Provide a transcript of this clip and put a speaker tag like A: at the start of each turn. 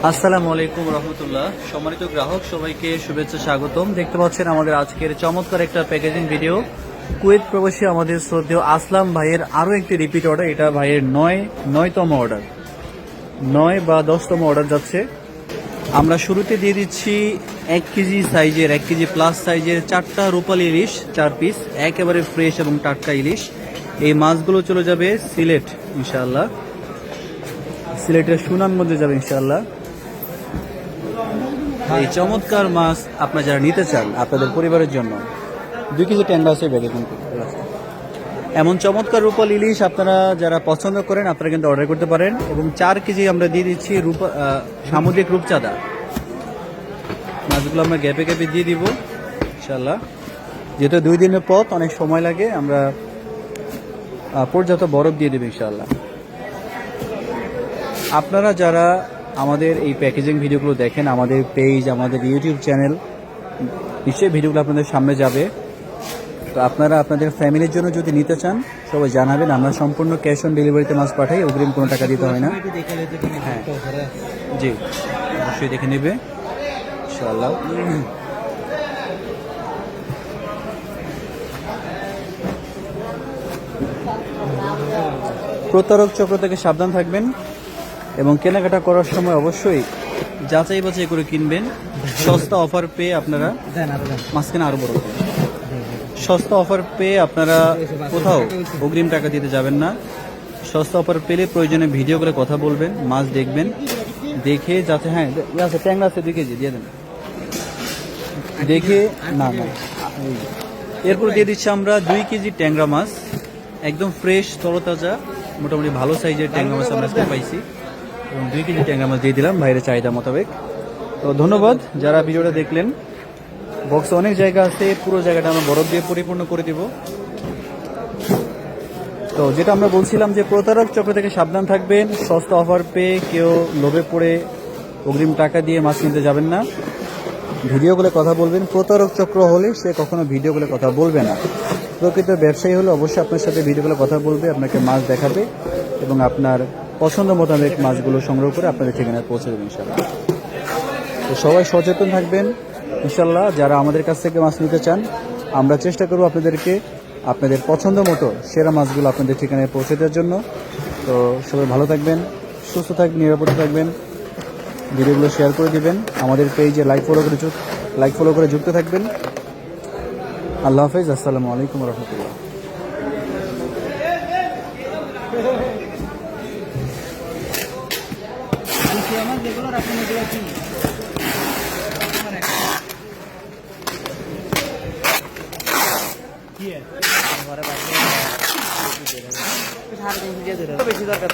A: আসসালামু আলাইকুম রহমতুল্লাহ। সম্মানিত গ্রাহক সবাইকে শুভেচ্ছা স্বাগতম। দেখতে পাচ্ছেন আমাদের আজকের চমৎকার একটা প্যাকেজিং ভিডিও। কুয়েত প্রবাসী আমাদের শ্রদ্ধেয় আসলাম ভাইয়ের আরও একটি রিপিট অর্ডার। এটা ভাইয়ের নয়তম অর্ডার, 9 বা 10তম অর্ডার যাচ্ছে। আমরা শুরুতে দিয়ে দিচ্ছি 1 কেজি সাইজের, 1 কেজি প্লাস সাইজের 4টা রূপালী ইলিশ, 4 পিস, একেবারে ফ্রেশ এবং টাটকা ইলিশ। এই মাছগুলো চলে যাবে সিলেট ইনশাআল্লাহ, সিলেটের সুনামগঞ্জে যাবে ইনশাআল্লাহ। এই চমৎকার মাছ আপনারা যারা নিতে চান আপনাদের পরিবারের জন্য, 2 কেজি ট্যাংরা আছে ব্যাগে কিন্তু। এমন চমৎকার রূপালী ইলিশ আপনারা যারা পছন্দ করেন আপনারা কিন্তু অর্ডার করতে পারেন। এবং 4 কেজি আমরা দিয়ে দিচ্ছি সামুদ্রিক রূপচাঁদা। মাছগুলো আমরা গ্যাপে গ্যাপে দিয়ে দিব ইনশাল্লাহ। যেহেতু 2 দিনের পথ, অনেক সময় লাগে, আমরা পর্যাপ্ত বরফ দিয়ে দেবো ইনশাল্লাহ। আপনারা যারা আমাদের এই প্যাকেজিং ভিডিওগুলো দেখেন, আমাদের পেজ, আমাদের ইউটিউব চ্যানেল, নিশ্চয়ই ভিডিওগুলো আপনাদের সামনে যাবে। তো আপনারা আপনাদের ফ্যামিলির জন্য যদি নিতে চান সবাই জানাবেন। আমরা সম্পূর্ণ ক্যাশ অন ডেলিভারিতে মাছ পাঠাই, অগ্রিম কোনো টাকা দিতে হয় না। হ্যাঁ জি, অবশ্যই দেখে নেবে ইনশাআল্লাহ। প্রতারক চক্র থেকে সাবধান থাকবেন এবং কেনাকাটা করার সময় অবশ্যই যাচাই বাছাই করে কিনবেন। সস্তা অফার পেয়ে আপনারা মাঝখানে আরো বড় সস্তা অফার পেয়ে আপনারা কোথাও অগ্রিম টাকা দিতে যাবেন না। সস্তা অফার পেলে প্রয়োজনে ভিডিও করে কথা বলবেন, মাছ দেখবেন, দেখে যাতে হ্যাঁ আছে ট্যাংরা আছে 2 কেজি দিয়ে দেন দেখে। না না, এরপর দিয়ে দিচ্ছি আমরা 2 কেজি ট্যাংরা মাছ, একদম ফ্রেশ তরতাজা, মোটামুটি ভালো সাইজের ট্যাংরা মাছ আমরা পাইছি এবং 2 কেজি ট্যাংরা মাছ দিয়ে দিলাম বাইরের চাহিদা মোতাবেক। তো ধন্যবাদ যারা ভিডিওটা দেখলেন। বক্সে অনেক জায়গা আছে, পুরো জায়গাটা আমরা বরফ দিয়ে পরিপূর্ণ করে দিব। তো যেটা আমরা বলছিলাম যে প্রতারক চক্র থেকে সাবধান থাকবেন। সস্তা অফার পেয়ে কেউ লোভে পড়ে অগ্রিম টাকা দিয়ে মাছ কিনতে যাবেন না। ভিডিও বলে কথা বলবেন। প্রতারক চক্র হলে সে কখনো ভিডিও বলে কথা বলবে না। প্রকৃত ব্যবসায়ী হলে অবশ্যই আপনার সাথে ভিডিও বলে কথা বলবে, আপনাকে মাছ দেখাবে এবং আপনার পছন্দ মোতাবেক মাছগুলো সংগ্রহ করে আপনাদের ঠিকানায় পৌঁছে দেবেন ইনশাল্লাহ। তো সবাই সচেতন থাকবেন ইনশাল্লাহ। যারা আমাদের কাছ থেকে মাছ নিতে চান আমরা চেষ্টা করব আপনাদেরকে আপনাদের পছন্দ মতো সেরা মাছগুলো আপনাদের ঠিকানায় পৌঁছে দেওয়ার জন্য। তো সবাই ভালো থাকবেন, সুস্থ থাকবেন, নিরাপদে থাকবেন। ভিডিওগুলো শেয়ার করে দিবেন, আমাদের পেজে লাইক ফলো করে যুক্ত থাকবেন। আল্লাহ হাফেজ। আসসালামু আলাইকুম রহমতুল্লাহ। বেশি দরকার